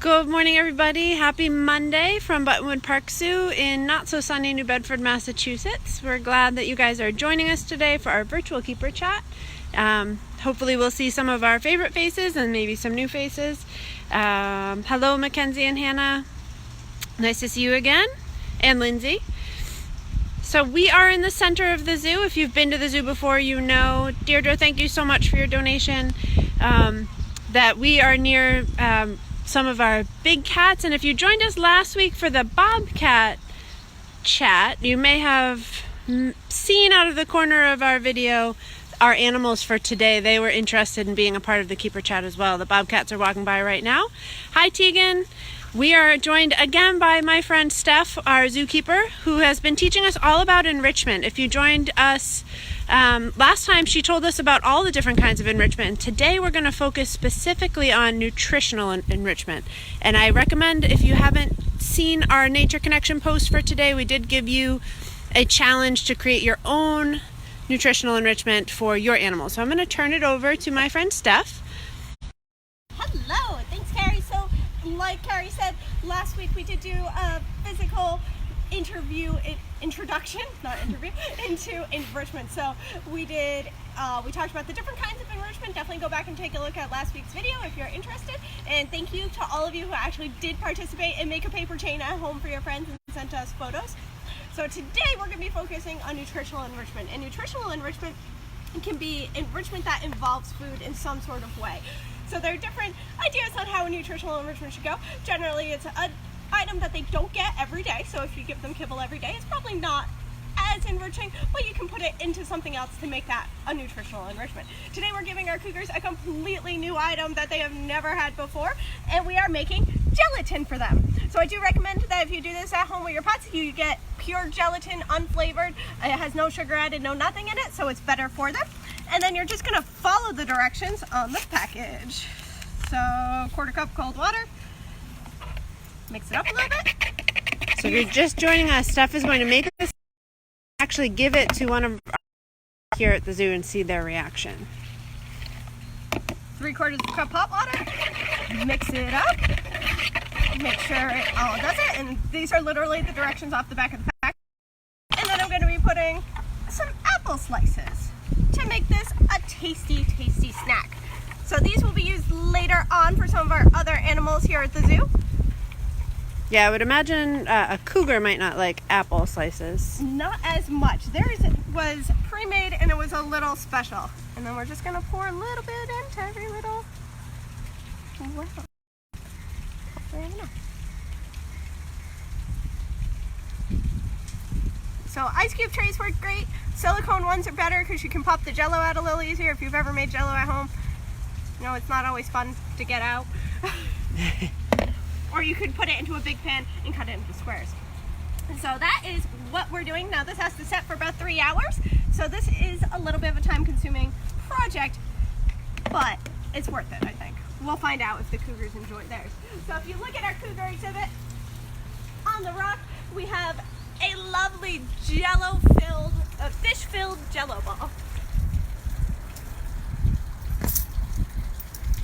Good morning, everybody. Happy Monday from Buttonwood Park Zoo in not-so-sunny New Bedford, Massachusetts. We're glad that you guys are joining us today for our virtual keeper chat. Hopefully we'll see some of our favorite faces and maybe some new faces. Hello, Mackenzie and Hannah. Nice to see you again. And Lindsay. So we are in the center of the zoo. If you've been to the zoo before, you know. Deirdre, thank you so much for your donation. That we are near some of our big cats, and if you joined us last week for the bobcat chat, you may have seen out of the corner of our video our animals for today. They were interested in being a part of the keeper chat as well. The bobcats are walking by right now. Hi, Tegan. We are joined again by my friend Steph, our zookeeper, who has been teaching us all about enrichment. If you joined us last time, she told us about all the different kinds of enrichment. And today we're going to focus specifically on nutritional enrichment. And I recommend, if you haven't seen our Nature Connection post for today, we did give you a challenge to create your own nutritional enrichment for your animals. So I'm going to turn it over to my friend Steph. Hello, thanks Carrie. So like Carrie said, last week we did do a physical introduction into enrichment. So we talked about the different kinds of enrichment. Definitely go back and take a look at last week's video if you're interested. And thank you to all of you who actually did participate and make a paper chain at home for your friends and sent us photos. So today we're going to be focusing on nutritional enrichment. And nutritional enrichment can be enrichment that involves food in some sort of way. So there are different ideas on how a nutritional enrichment should go. Generally, it's an item that they don't get every day. So if you give them kibble every day, it's probably not as enriching, but you can put it into something else to make that a nutritional enrichment. Today we're giving our cougars a completely new item that they have never had before, and we are making gelatin for them. So I do recommend that if you do this at home with your pets, you get pure gelatin, unflavored. It has no sugar added, no nothing in it, so it's better for them. And then you're just gonna follow the directions on the package. So, quarter cup cold water. Mix it up a little bit. So if you're just joining us, Steph is going to make this, actually give it to one of our here at the zoo and see their reaction. 3/4 cup hot water. Mix it up. Make sure it all does it. And these are literally the directions off the back of the pack. And then I'm going to be putting some apple slices to make this a tasty, tasty snack. So these will be used later on for some of our other animals here at the zoo. Yeah, I would imagine a cougar might not like apple slices. Not as much. Theirs was pre-made and it was a little special. And then we're just going to pour a little bit into every little... Wow. Hopefully enough. So ice cube trays work great. Silicone ones are better because you can pop the Jell-O out a little easier. If you've ever made Jell-O at home, you know it's not always fun to get out. Or you could put it into a big pan and cut it into squares. And so that is what we're doing. Now this has to set for about 3 hours. So this is a little bit of a time-consuming project, but it's worth it, I think. We'll find out if the cougars enjoy theirs. So if you look at our cougar exhibit, on the rock we have a lovely Jell-O-filled, fish-filled Jell-O ball.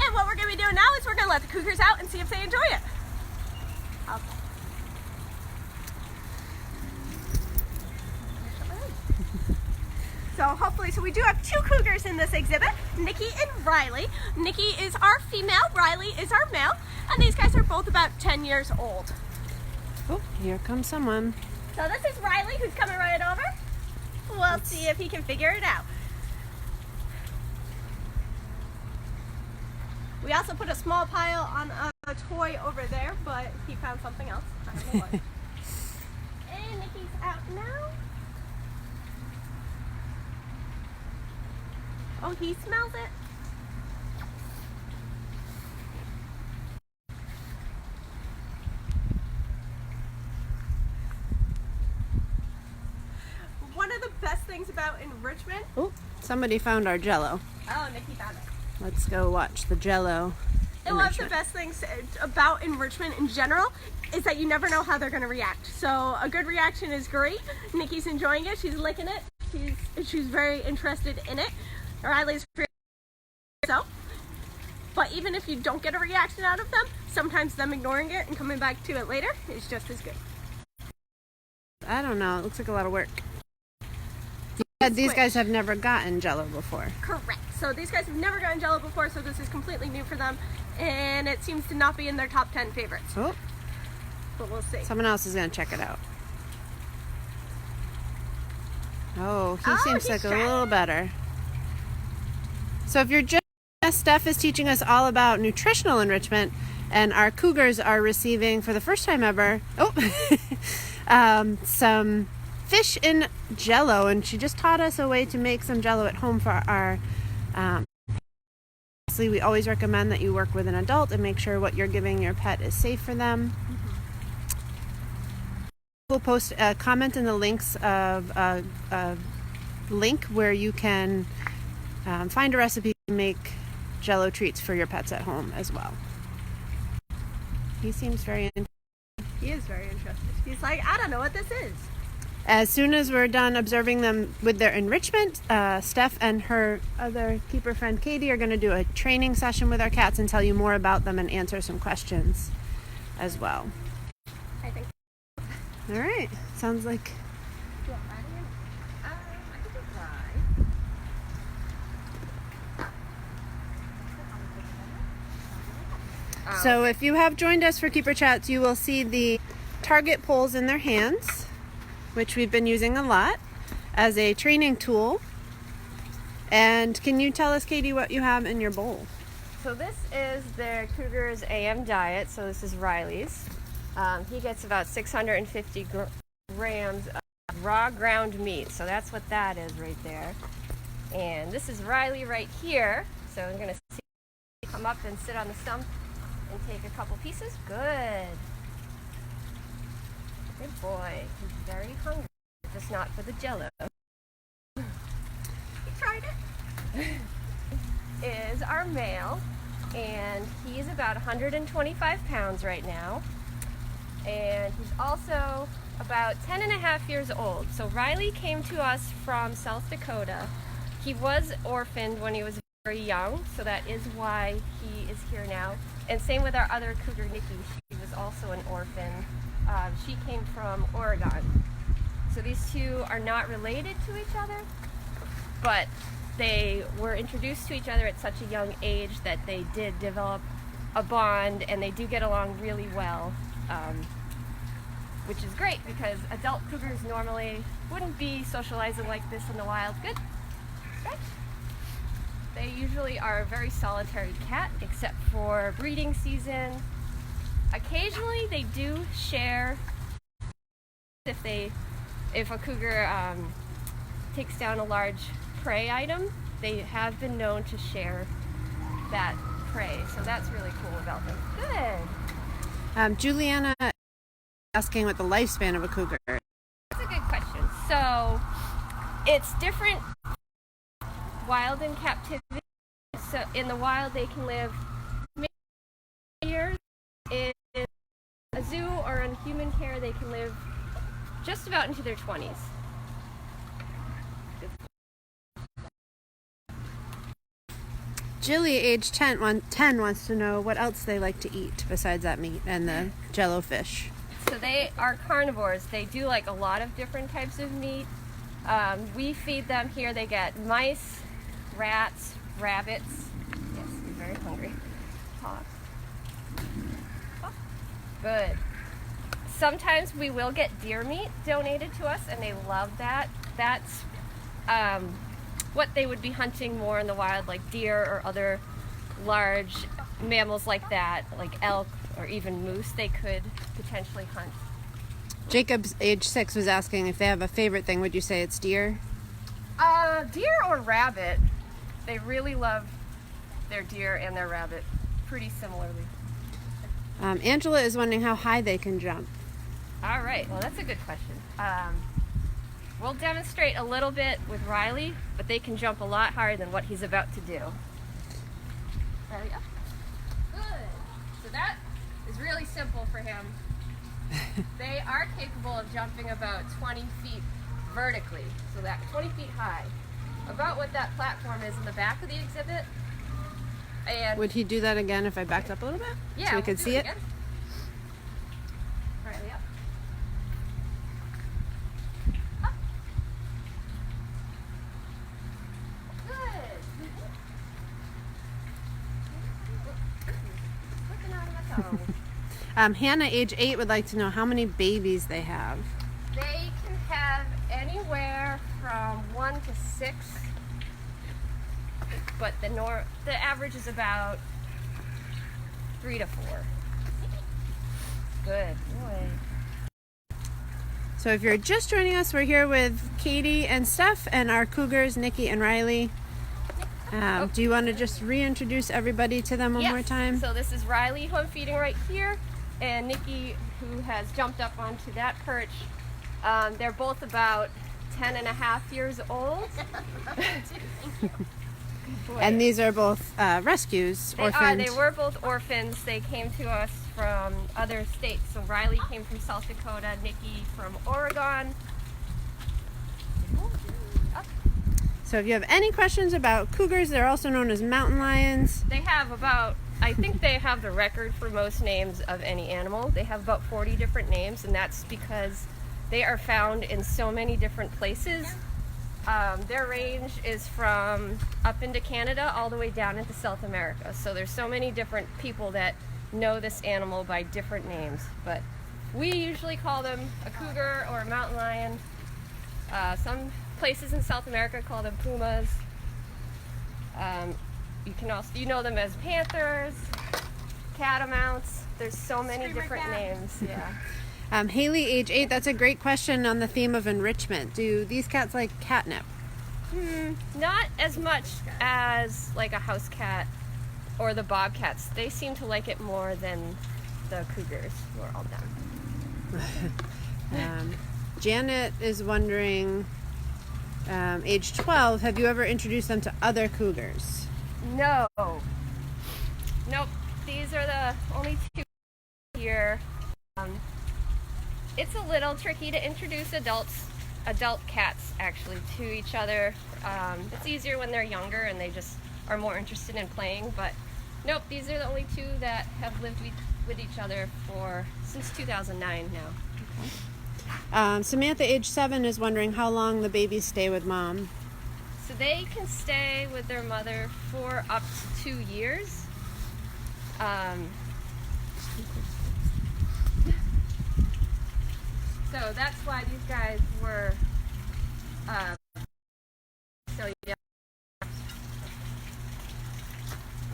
And what we're going to be doing now is we're going to let the cougars out and see if they enjoy it. Okay. So hopefully, so we do have 2 cougars in this exhibit, Nikki and Riley. Nikki is our female, Riley is our male, and these guys are both about 10 years old. Oh, here comes someone. So this is Riley who's coming right over. We'll see if he can figure it out. We also put a small pile on a toy over there, but he found something else. I don't know what. And Nikki's out now. Oh, he smells it. One of the best things about enrichment... Oh, somebody found our Jell-O. Oh, Nikki found it. Let's go watch the Jell-O. And one of the best things about enrichment in general is that you never know how they're going to react. So a good reaction is great. Nikki's enjoying it. She's licking it. She's very interested in it. Riley's so. But even if you don't get a reaction out of them, sometimes them ignoring it and coming back to it later is just as good. I don't know. It looks like a lot of work. These guys have never gotten Jello before. Correct. So these guys have never gotten Jello before, so this is completely new for them, and it seems to not be in their top 10 favorites. Oh. But we'll see. Someone else is going to check it out. Oh, he seems like a little better. So if you're just, Steph is teaching us all about nutritional enrichment, and our cougars are receiving for the first time ever, some fish in Jello, and she just taught us a way to make some Jello at home for our obviously we always recommend that you work with an adult and make sure what you're giving your pet is safe for them. We'll post a comment in the links of a link where you can find a recipe to make Jello treats for your pets at home as well. He seems very interested. He is very interested. He's like, I don't know what this is. As soon as we're done observing them with their enrichment, Steph and her other keeper friend Katie are going to do a training session with our cats and tell you more about them and answer some questions as well. I think. All right. Sounds like. Do you want Riley in? I could do Riley. So if you have joined us for Keeper Chats, you will see the target poles in their hands, which we've been using a lot as a training tool. And can you tell us, Katie, what you have in your bowl? So this is their Cougar's AM diet. So this is Riley's. He gets about 650 grams of raw ground meat. So that's what that is right there. And this is Riley right here. So I'm going to come up and sit on the stump and take a couple pieces. Good. Good boy. He's very hungry. Just not for the Jello. He tried it. Is our male, and he's about 125 pounds right now. And he's also about 10 and a half years old. So Riley came to us from South Dakota. He was orphaned when he was very young, so that is why he is here now. And same with our other cougar, Nikki. She was also an orphan. She came from Oregon. So these two are not related to each other, but they were introduced to each other at such a young age that they did develop a bond, and they do get along really well, which is great because adult cougars normally wouldn't be socializing like this in the wild. Good. Good. They usually are a very solitary cat, except for breeding season. Occasionally they do share if a cougar takes down a large prey item. They have been known to share that prey, so that's really cool about them. Good. Juliana asking what the lifespan of a cougar is. That's a good question. So it's different wild and captivity. So in the wild they can live many years. In a zoo or in human care they can live just about into their 20s. Jilly, age 10, wants to know what else they like to eat besides that meat and the Jello fish. So they are carnivores. They do like a lot of different types of meat. We feed them here. They get mice, rats, rabbits. Yes, he's very hungry. Talk. Oh, good. Sometimes we will get deer meat donated to us, and they love that. That's what they would be hunting more in the wild, like deer or other large mammals like that, like elk or even moose they could potentially hunt. Jacob's age 6 was asking if they have a favorite thing. Would you say it's deer? Deer or rabbit. They really love their deer and their rabbit pretty similarly. Angela is wondering how high they can jump. All right, well that's a good question. We'll demonstrate a little bit with Riley, but they can jump a lot higher than what he's about to do. Riley, up. Good. So that is really simple for him. They are capable of jumping about 20 feet vertically, so that 20 feet high. About what that platform is in the back of the exhibit. And Would he do that again if I backed up a little bit? yeah, So we we'll could do see it? again. Riley, up. Up. Good. Looking out of my toe. Hannah, age 8, would like to know how many babies they have. They can have anywhere from 1 to 6, but the average is about 3 to 4. Good boy. So if you're just joining us, we're here with Katie and Steph and our cougars, Nikki and Riley. Do you want to just reintroduce everybody to them one more time? So this is Riley, who I'm feeding right here, and Nikki, who has jumped up onto that perch. They're both about 10 and a half years old. And these are both rescues, orphaned. They were both orphans. They came to us from other states. So Riley came from South Dakota, Nikki from Oregon. So if you have any questions about cougars, they're also known as mountain lions. They have I think they have the record for most names of any animal. They have about 40 different names, and that's because they are found in so many different places. Their range is from up into Canada all the way down into South America. So there's so many different people that know this animal by different names. But we usually call them a cougar or a mountain lion. Some places in South America call them pumas. You can also, know them as panthers, catamounts. There's so many different names. Yeah. Haley, age 8, that's a great question on the theme of enrichment. Do these cats like catnip? Not as much as like a house cat or the bobcats. They seem to like it more than the cougars or all them. Janet is wondering, age 12, have you ever introduced them to other cougars? No. Nope. These are the only 2 here. It's a little tricky to introduce adult cats actually to each other. It's easier when they're younger and they just are more interested in playing, but nope, these are the only 2 that have lived with each other since 2009 now. Okay. Samantha, age 7, is wondering how long the babies stay with mom. So they can stay with their mother for up to 2 years. So that's why these guys were so young.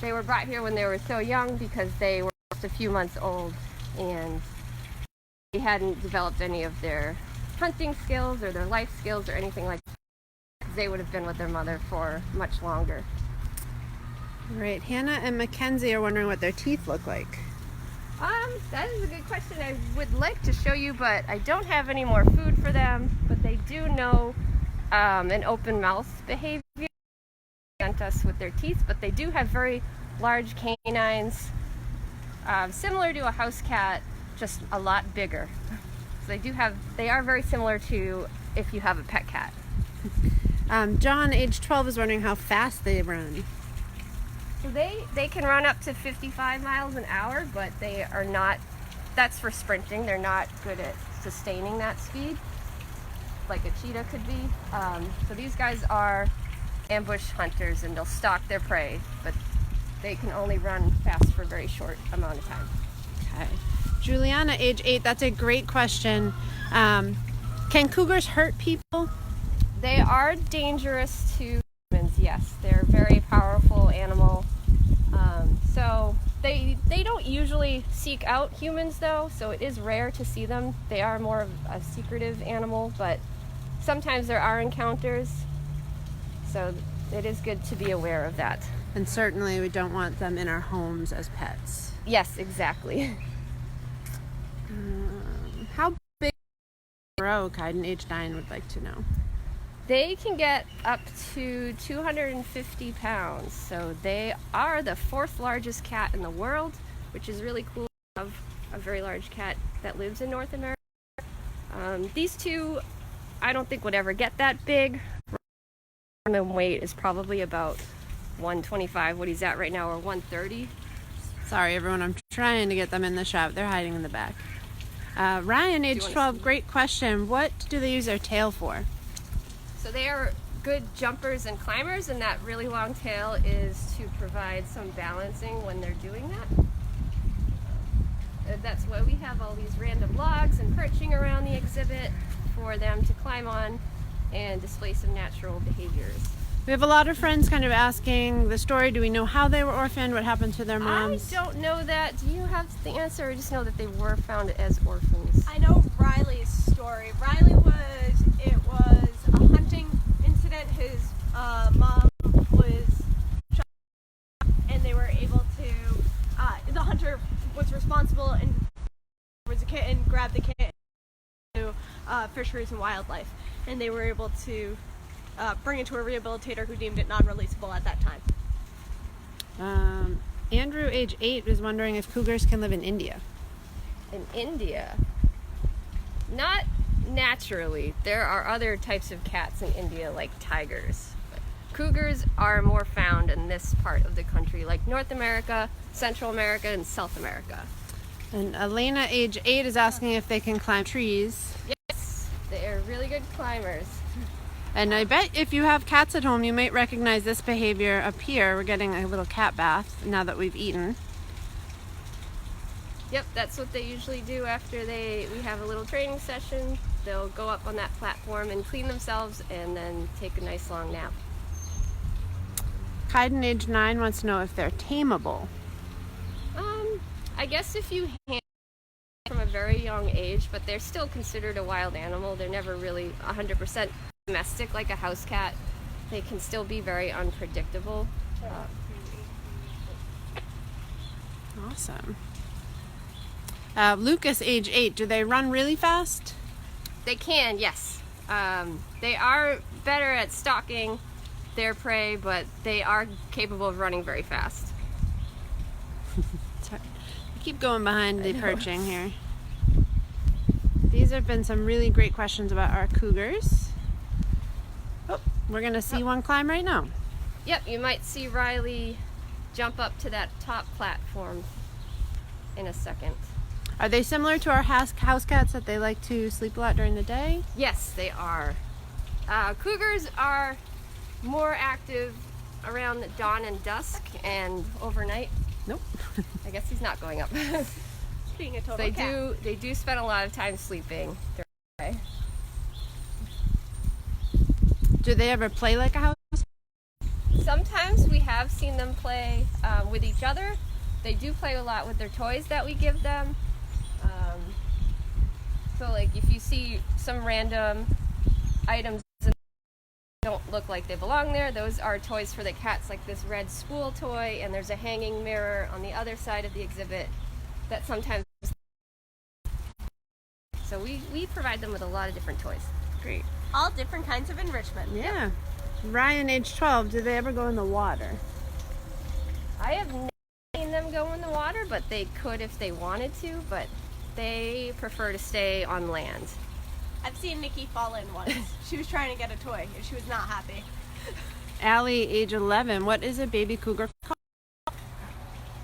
They were brought here when they were so young because they were just a few months old and they hadn't developed any of their hunting skills or their life skills or anything like that. They would have been with their mother for much longer. Right. Hannah and Mackenzie are wondering what their teeth look like. That is a good question. I would like to show you, but I don't have any more food for them. But they do know an open mouth behavior. They present us with their teeth, but they do have very large canines, similar to a house cat, just a lot bigger. So they are very similar to if you have a pet cat. John, age 12, is wondering how fast they run. So they can run up to 55 miles an hour, but they are not, that's for sprinting. They're not good at sustaining that speed like a cheetah could be. So these guys are ambush hunters and they'll stalk their prey, but they can only run fast for a very short amount of time. Okay. Juliana, age 8, that's a great question. Can cougars hurt people? They are dangerous to humans, yes. They're a very powerful animal. So they don't usually seek out humans though, so it is rare to see them. They are more of a secretive animal, but sometimes there are encounters. So it is good to be aware of that. And certainly we don't want them in our homes as pets. Yes, exactly. How big is a row? Kaiden, age 9, would like to know. They can get up to 250 pounds, so they are the 4th largest cat in the world, which is really cool to have a very large cat that lives in North America. These 2, I don't think would ever get that big. Minimum weight is probably about 125, what he's at right now, or 130. Sorry, everyone. I'm trying to get them in the shop. They're hiding in the back. Ryan, age 12. Great question. What do they use their tail for? So they are good jumpers and climbers, and that really long tail is to provide some balancing when they're doing that. That's why we have all these random logs and perching around the exhibit for them to climb on and display some natural behaviors. We have a lot of friends kind of asking the story. Do we know how they were orphaned? What happened to their moms? I don't know that. Do you have the answer? I just know that they were found as orphans. I know Riley's story. It was a hunting incident. His mom was shot, and they were able to, the hunter was responsible and was a kitten, grabbed the kitten to Fisheries and Wildlife, and they were able to bring it to a rehabilitator who deemed it non-releasable at that time. Andrew, age 8, is wondering if cougars can live in India. In India? Not naturally. There are other types of cats in India, like tigers. But cougars are more found in this part of the country, like North America, Central America, and South America. And Elena, age 8, is asking if they can climb trees. Yes, they are really good climbers. And I bet if you have cats at home, you might recognize this behavior up here. We're getting a little cat bath now that we've eaten. Yep, that's what they usually do after we have a little training session. They'll go up on that platform and clean themselves and then take a nice long nap. Kaiden, age 9, wants to know if they're tameable. I guess if you hand from a very young age, but they're still considered a wild animal. They're never really 100% domestic like a house cat. They can still be very unpredictable. Awesome. Lucas, age 8, do they run really fast? They can, yes. They are better at stalking their prey, but they are capable of running very fast. Sorry. I keep going behind the perching here. These have been some really great questions about our cougars. Oh, we're going to see one climb right now. Yep, you might see Riley jump up to that top platform in a second. Are they similar to our house cats that they like to sleep a lot during the day? Yes, they are. Cougars are more active around dawn and dusk and overnight. Nope. I guess he's not going up. Being a total cat. They do spend a lot of time sleeping during the day. Do they ever play like a house? Sometimes we have seen them play with each other. They do play a lot with their toys that we give them. So like if you see some random items that don't look like they belong there, those are toys for the cats, like this red spool toy, and there's a hanging mirror on the other side of the exhibit that sometimes. So we provide them with a lot of different toys. Great. All different kinds of enrichment. Yeah. Ryan, age 12, do they ever go in the water? I have never seen them go in the water, but they could if they wanted to, but they prefer to stay on land. I've seen Nikki fall in once. She was trying to get a toy and she was not happy. Allie, age 11, what is a baby cougar called?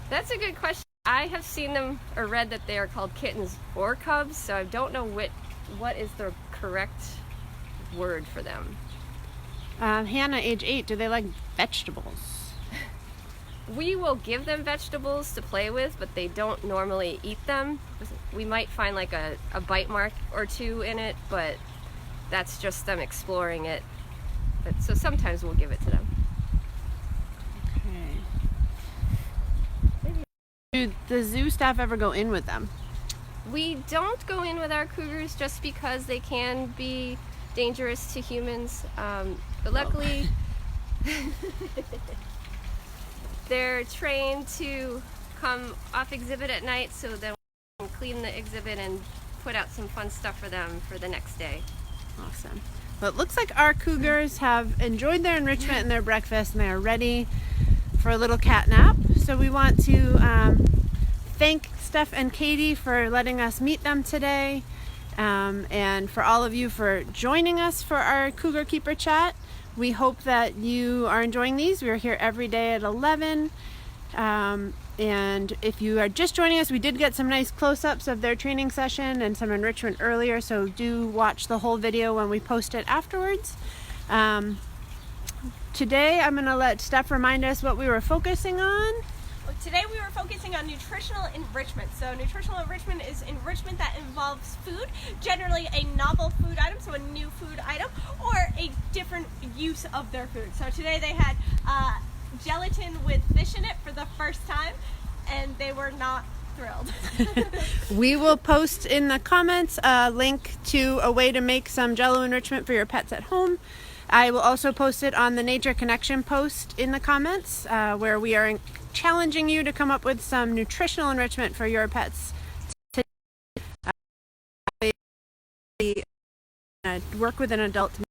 That's a good question. I have seen them or read that they are called kittens or cubs, so I don't know what is the correct word for them. Hannah, age 8, do they like vegetables? We will give them vegetables to play with, but they don't normally eat them. We might find like a bite mark or two in it, but that's just them exploring it. So sometimes we'll give it to them. Okay. Do the zoo staff ever go in with them? We don't go in with our cougars just because they can be dangerous to humans. But luckily, they're trained to come off exhibit at night, so then we can clean the exhibit and put out some fun stuff for them for the next day. Awesome. Well, it looks like our cougars have enjoyed their enrichment and their breakfast, and they are ready for a little cat nap. So we want to thank Steph and Katie for letting us meet them today. And for all of you for joining us for our Cougar Keeper chat. We hope that you are enjoying these. We're here every day at 11. And if you are just joining us, we did get some nice close-ups of their training session and some enrichment earlier, so do watch the whole video when we post it afterwards. Today I'm going to let Steph remind us what we were focusing on. Today we were focusing on nutritional enrichment. So nutritional enrichment is enrichment that involves food, generally a novel food item, so a new food item, or a different use of their food. So today they had gelatin with fish in it for the first time, and they were not thrilled. We will post in the comments a link to a way to make some Jello enrichment for your pets at home. I will also post it on the Nature Connection post in the comments, where we are challenging you to come up with some nutritional enrichment for your pets. Work with an adult to